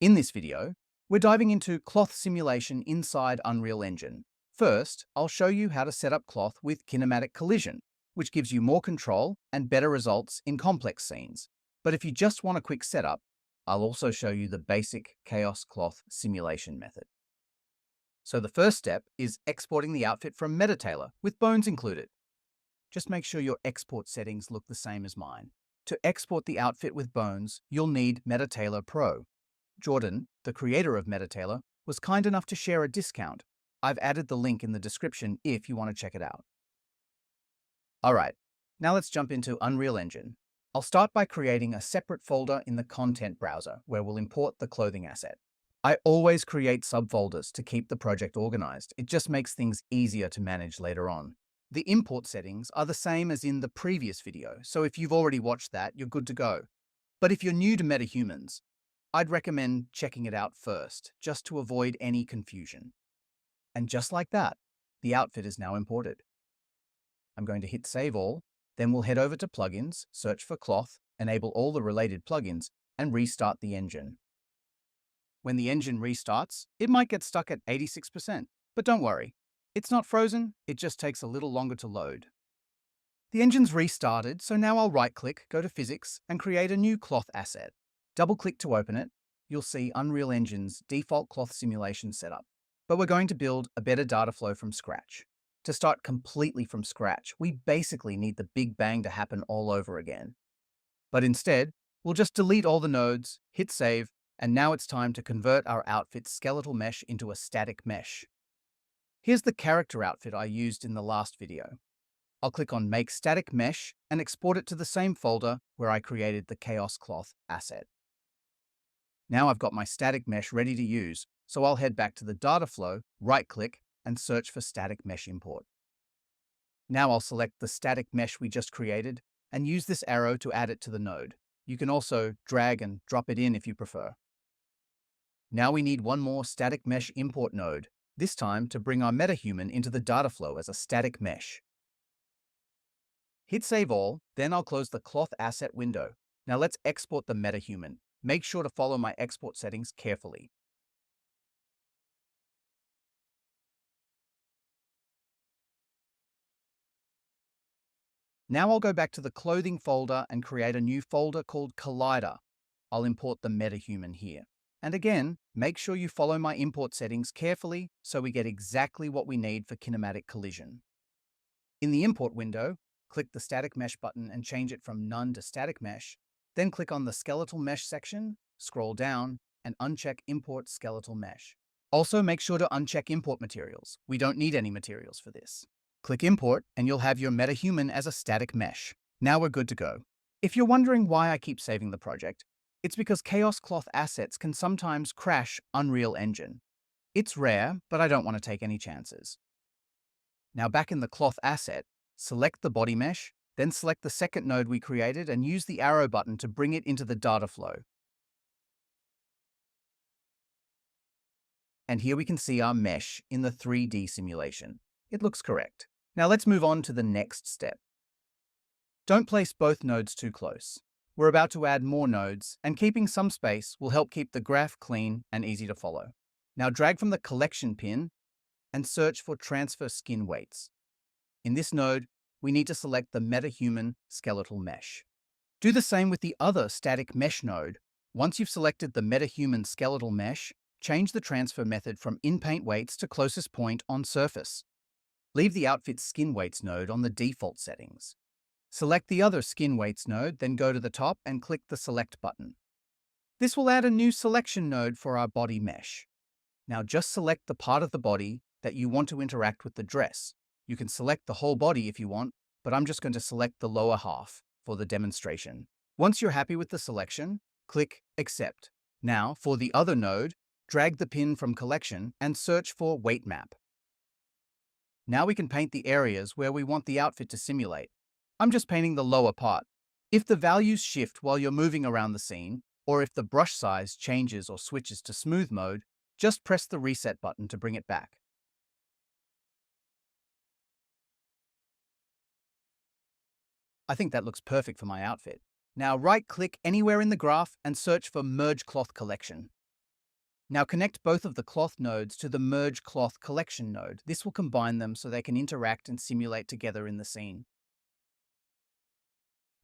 In this video, we're diving into cloth simulation inside Unreal Engine. First, I'll show you how to set up cloth with Kinematic Collision, which gives you more control and better results in complex scenes. But if you just want a quick setup, I'll also show you the basic chaos cloth simulation method. So the first step is exporting the outfit from MetaTailor with bones included. Just make sure your export settings look the same as mine. To export the outfit with bones, you'll need MetaTailor Pro. Jordan, the creator of MetaTailor, was kind enough to share a discount. I've added the link in the description if you want to check it out. Alright, now let's jump into Unreal Engine. I'll start by creating a separate folder in the content browser where we'll import the clothing asset. I always create subfolders to keep the project organized. It just makes things easier to manage later on. The import settings are the same as in the previous video, so if you've already watched that, you're good to go. But if you're new to MetaHumans, I'd recommend checking it out first, just to avoid any confusion. And just like that, the outfit is now imported. I'm going to hit Save All, then we'll head over to Plugins, search for Cloth, enable all the related plugins, and restart the engine. When the engine restarts, it might get stuck at 86%, but don't worry. It's not frozen, it just takes a little longer to load. The engine's restarted, so now I'll right-click, go to Physics, and create a new cloth asset. Double-click to open it. You'll see Unreal Engine's default cloth simulation setup. But we're going to build a better Dataflow from scratch. To start completely from scratch, we basically need the Big Bang to happen all over again. But instead, we'll just delete all the nodes, hit Save, and now it's time to convert our outfit's skeletal mesh into a static mesh. Here's the character outfit I used in the last video. I'll click on Make Static Mesh and export it to the same folder where I created the Chaos Cloth asset. Now I've got my static mesh ready to use, so I'll head back to the Dataflow, right-click, and search for Static Mesh Import. Now I'll select the static mesh we just created and use this arrow to add it to the node. You can also drag and drop it in if you prefer. Now we need one more static mesh import node, this time to bring our MetaHuman into the Dataflow as a static mesh. Hit Save All, then I'll close the Cloth Asset window. Now let's export the MetaHuman. Make sure to follow my export settings carefully. Now I'll go back to the Clothing folder and create a new folder called Collider. I'll import the MetaHuman here. And again, make sure you follow my import settings carefully so we get exactly what we need for kinematic collision. In the import window, click the Static Mesh button and change it from None to Static Mesh. Then click on the Skeletal Mesh section, scroll down, and uncheck Import Skeletal Mesh. Also, make sure to uncheck Import Materials. We don't need any materials for this. Click Import, and you'll have your MetaHuman as a static mesh. Now we're good to go. If you're wondering why I keep saving the project, it's because Chaos Cloth assets can sometimes crash Unreal Engine. It's rare, but I don't want to take any chances. Now back in the Cloth asset, select the body mesh, then select the second node we created and use the arrow button to bring it into the Dataflow. And here we can see our mesh in the 3D simulation. It looks correct. Now let's move on to the next step. Don't place both nodes too close. We're about to add more nodes, and keeping some space will help keep the graph clean and easy to follow. Now drag from the Collection pin and search for Transfer Skin Weights. In this node, we need to select the MetaHuman skeletal mesh. Do the same with the other static mesh node. Once you've selected the MetaHuman skeletal mesh, change the transfer method from In-Paint Weights to closest point on surface. Leave the Outfit Skin Weights node on the default settings. Select the other Skin Weights node, then go to the top and click the Select button. This will add a new selection node for our body mesh. Now just select the part of the body that you want to interact with the dress. You can select the whole body if you want, but I'm just going to select the lower half for the demonstration. Once you're happy with the selection, click Accept. Now, for the other node, drag the pin from Collection and search for Weight Map. Now we can paint the areas where we want the outfit to simulate. I'm just painting the lower part. If the values shift while you're moving around the scene, or if the brush size changes or switches to smooth mode, just press the Reset button to bring it back. I think that looks perfect for my outfit. Now right-click anywhere in the graph and search for Merge Cloth Collection. Now connect both of the cloth nodes to the Merge Cloth Collection node. This will combine them so they can interact and simulate together in the scene.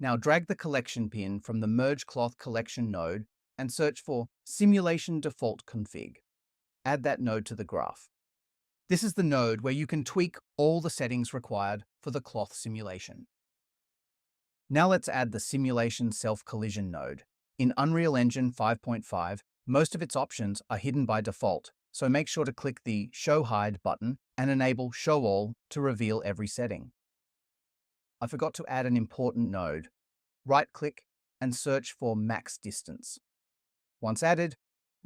Now drag the collection pin from the Merge Cloth Collection node and search for Simulation Default Config. Add that node to the graph. This is the node where you can tweak all the settings required for the cloth simulation. Now let's add the Simulation Self-Collision node. In Unreal Engine 5.5, most of its options are hidden by default, so make sure to click the Show Hide button and enable Show All to reveal every setting. I forgot to add an important node. Right-click and search for Max Distance. Once added,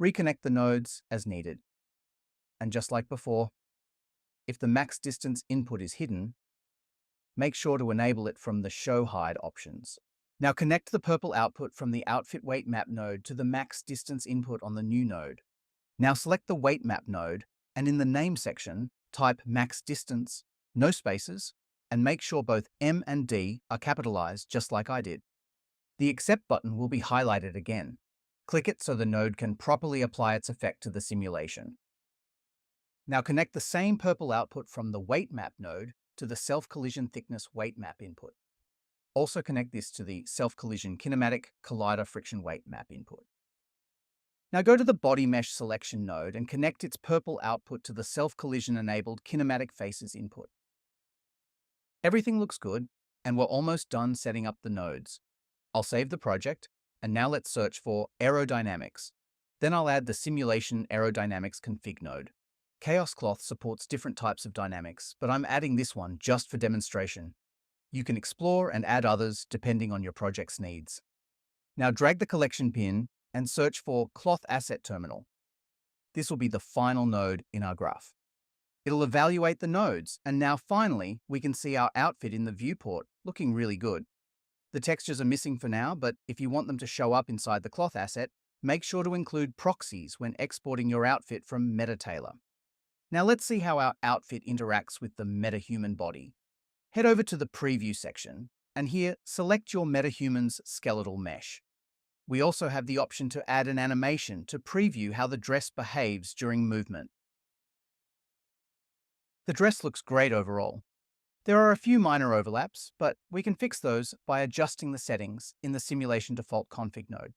reconnect the nodes as needed. And just like before, if the max distance input is hidden, make sure to enable it from the Show Hide options. Now connect the purple output from the Outfit Weight Map node to the max distance input on the new node. Now select the Weight Map node and in the Name section, type Max Distance, no spaces, and make sure both M and D are capitalized just like I did. The Accept button will be highlighted again. Click it so the node can properly apply its effect to the simulation. Now connect the same purple output from the Weight Map node to the Self-Collision Thickness Weight Map input. Also connect this to the Self-Collision Kinematic Collider Friction Weight Map input. Now go to the Body Mesh Selection node and connect its purple output to the Self-Collision Enabled Kinematic Faces input. Everything looks good, and we're almost done setting up the nodes. I'll save the project, and now let's search for Aerodynamics. Then I'll add the Simulation Aerodynamics config node. Chaos Cloth supports different types of dynamics, but I'm adding this one just for demonstration. You can explore and add others depending on your project's needs. Now drag the collection pin and search for Cloth Asset Terminal. This will be the final node in our graph. It'll evaluate the nodes, and now finally we can see our outfit in the viewport looking really good. The textures are missing for now, but if you want them to show up inside the cloth asset, make sure to include proxies when exporting your outfit from MetaTailor. Now let's see how our outfit interacts with the MetaHuman body. Head over to the Preview section, and here select your MetaHuman's skeletal mesh. We also have the option to add an animation to preview how the dress behaves during movement. The dress looks great overall. There are a few minor overlaps, but we can fix those by adjusting the settings in the Simulation Default Config node.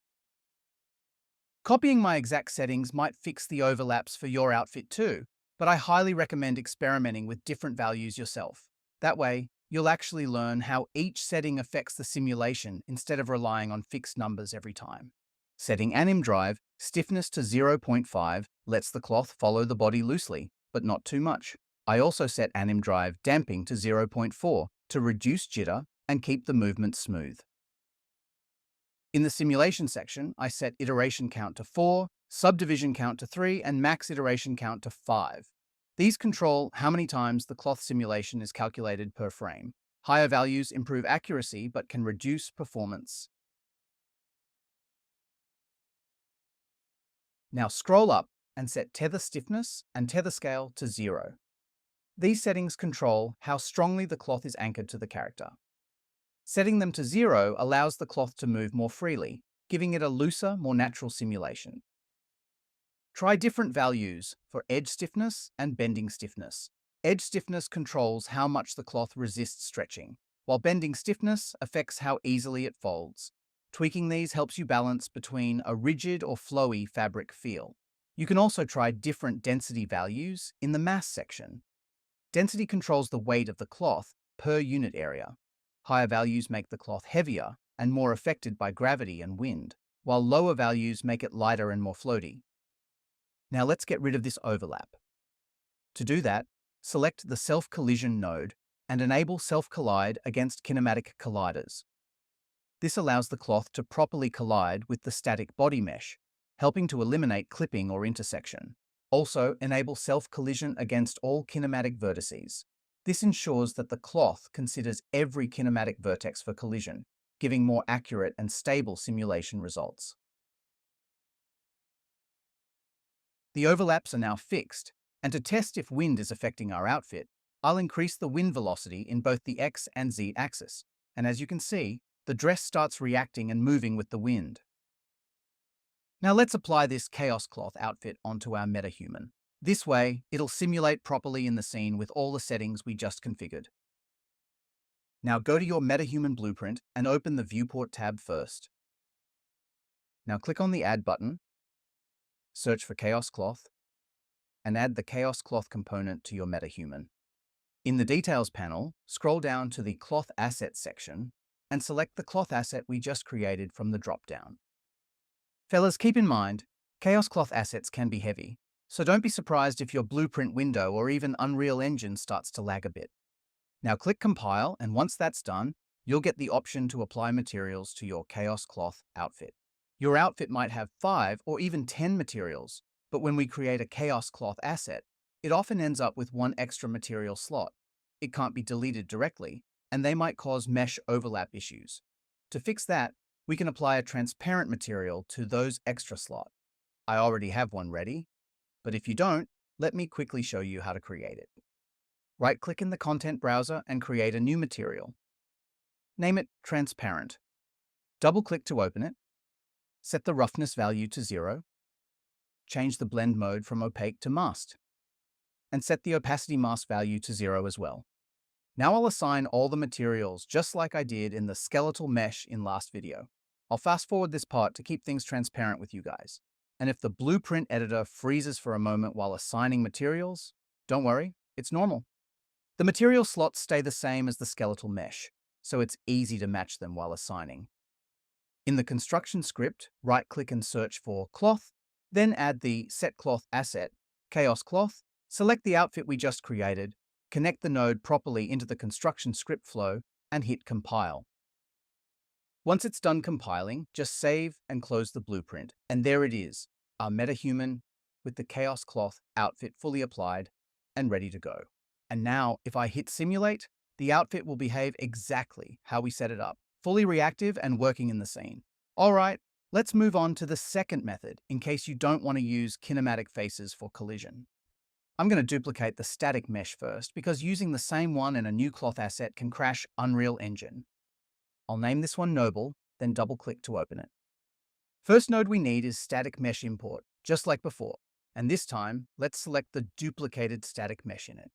Copying my exact settings might fix the overlaps for your outfit too, but I highly recommend experimenting with different values yourself. That way, you'll actually learn how each setting affects the simulation instead of relying on fixed numbers every time. Setting Anim Drive stiffness to 0.5 lets the cloth follow the body loosely, but not too much. I also set Anim Drive damping to 0.4 to reduce jitter and keep the movement smooth. In the simulation section, I set iteration count to 4, subdivision count to 3, and max iteration count to 5. These control how many times the cloth simulation is calculated per frame. Higher values improve accuracy but can reduce performance. Now scroll up and set tether stiffness and tether scale to 0. These settings control how strongly the cloth is anchored to the character. Setting them to 0 allows the cloth to move more freely, giving it a looser, more natural simulation. Try different values for edge stiffness and bending stiffness. Edge stiffness controls how much the cloth resists stretching, while bending stiffness affects how easily it folds. Tweaking these helps you balance between a rigid or flowy fabric feel. You can also try different density values in the mass section. Density controls the weight of the cloth per unit area. Higher values make the cloth heavier and more affected by gravity and wind, while lower values make it lighter and more floaty. Now let's get rid of this overlap. To do that, select the Self-Collision node and enable Self-Collide against kinematic colliders. This allows the cloth to properly collide with the static body mesh, helping to eliminate clipping or intersection. Also, enable Self-Collision against all kinematic vertices. This ensures that the cloth considers every kinematic vertex for collision, giving more accurate and stable simulation results. The overlaps are now fixed, and to test if wind is affecting our outfit, I'll increase the wind velocity in both the X and Z axis, and as you can see, the dress starts reacting and moving with the wind. Now let's apply this chaos cloth outfit onto our MetaHuman. This way, it'll simulate properly in the scene with all the settings we just configured. Now go to your MetaHuman blueprint and open the Viewport tab first. Now click on the Add button, search for Chaos Cloth, and add the Chaos Cloth component to your MetaHuman. In the Details panel, scroll down to the Cloth Assets section and select the cloth asset we just created from the drop-down. Fellas, keep in mind, Chaos Cloth assets can be heavy, so don't be surprised if your blueprint window or even Unreal Engine starts to lag a bit. Now click Compile, and once that's done, you'll get the option to apply materials to your Chaos Cloth outfit. Your outfit might have 5 or even 10 materials, but when we create a Chaos Cloth asset, it often ends up with one extra material slot. It can't be deleted directly, and they might cause mesh overlap issues. To fix that, we can apply a transparent material to those extra slots. I already have one ready, but if you don't, let me quickly show you how to create it. Right-click in the content browser and create a new material. Name it Transparent. Double-click to open it. Set the roughness value to 0. Change the blend mode from opaque to masked. And set the opacity mask value to 0 as well. Now I'll assign all the materials just like I did in the skeletal mesh in last video. I'll fast forward this part to keep things transparent with you guys. And if the blueprint editor freezes for a moment while assigning materials, don't worry, it's normal. The material slots stay the same as the skeletal mesh, so it's easy to match them while assigning. In the construction script, right-click and search for Cloth, then add the Set Cloth asset, Chaos Cloth, select the outfit we just created, connect the node properly into the construction script flow, and hit Compile. Once it's done compiling, just save and close the blueprint. And there it is, our MetaHuman with the Chaos Cloth outfit fully applied and ready to go. And now, if I hit Simulate, the outfit will behave exactly how we set it up, fully reactive and working in the scene. All right, let's move on to the second method in case you don't want to use kinematic faces for collision. I'm going to duplicate the static mesh first because using the same one in a new cloth asset can crash Unreal Engine. I'll name this one Noble, then double-click to open it. First node we need is static mesh import, just like before, and this time, let's select the duplicated static mesh in it.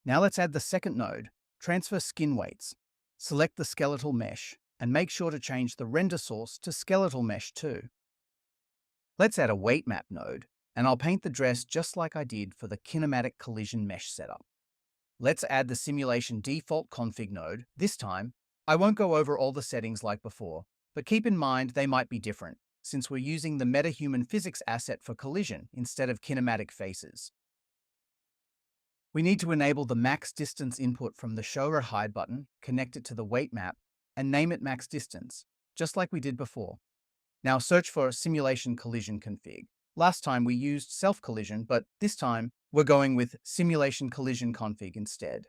Now let's add the second node, transfer skin weights. Select the skeletal mesh, and make sure to change the render source to skeletal mesh too. Let's add a weight map node, and I'll paint the dress just like I did for the kinematic collision mesh setup. Let's add the simulation default config node. This time, I won't go over all the settings like before, but keep in mind they might be different, since we're using the MetaHuman physics asset for collision instead of kinematic faces. We need to enable the max distance input from the Show or Hide button, connect it to the weight map, and name it max distance, just like we did before. Now search for simulation collision config. Last time we used self-collision, but this time we're going with simulation collision config instead.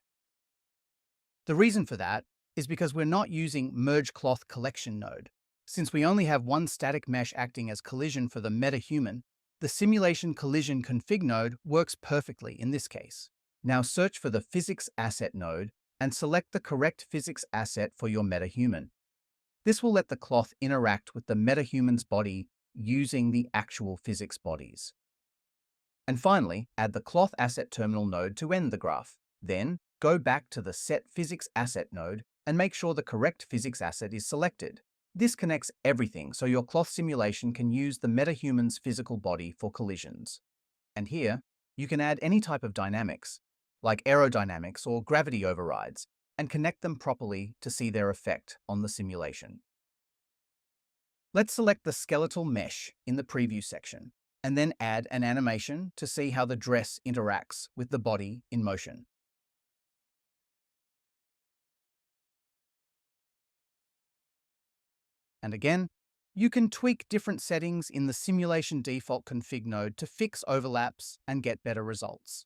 The reason for that is because we're not using merge cloth collection node. Since we only have one static mesh acting as collision for the MetaHuman, the simulation collision config node works perfectly in this case. Now search for the physics asset node and select the correct physics asset for your MetaHuman. This will let the cloth interact with the MetaHuman's body using the actual physics bodies. And finally, add the cloth asset terminal node to end the graph. Then, go back to the set physics asset node and make sure the correct physics asset is selected. This connects everything so your cloth simulation can use the MetaHuman's physical body for collisions. And here, you can add any type of dynamics, like aerodynamics or gravity overrides, and connect them properly to see their effect on the simulation. Let's select the skeletal mesh in the preview section, and then add an animation to see how the dress interacts with the body in motion. And again, you can tweak different settings in the simulation default config node to fix overlaps and get better results.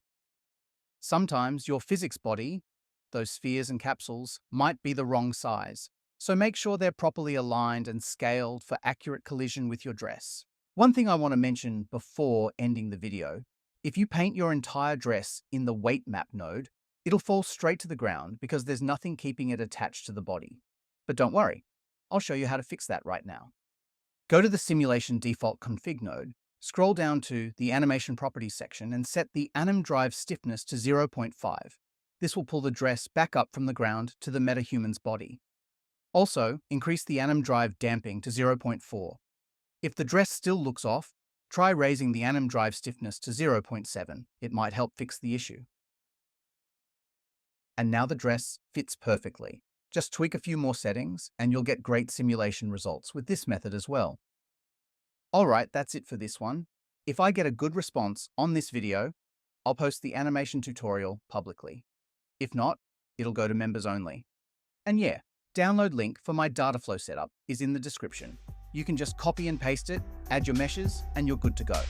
Sometimes your physics body, those spheres and capsules, might be the wrong size, so make sure they're properly aligned and scaled for accurate collision with your dress. One thing I want to mention before ending the video, if you paint your entire dress in the weight map node, it'll fall straight to the ground because there's nothing keeping it attached to the body. But don't worry, I'll show you how to fix that right now. Go to the Simulation Default Config node, scroll down to the Animation Properties section and set the anim drive stiffness to 0.5. This will pull the dress back up from the ground to the MetaHuman's body. Also, increase the anim drive damping to 0.4. If the dress still looks off, try raising the anim drive stiffness to 0.7. It might help fix the issue. And now the dress fits perfectly. Just tweak a few more settings and you'll get great simulation results with this method as well. Alright, that's it for this one. If I get a good response on this video, I'll post the animation tutorial publicly. If not, it'll go to members only. And yeah, download link for my Dataflow setup is in the description. You can just copy and paste it, add your meshes, and you're good to go.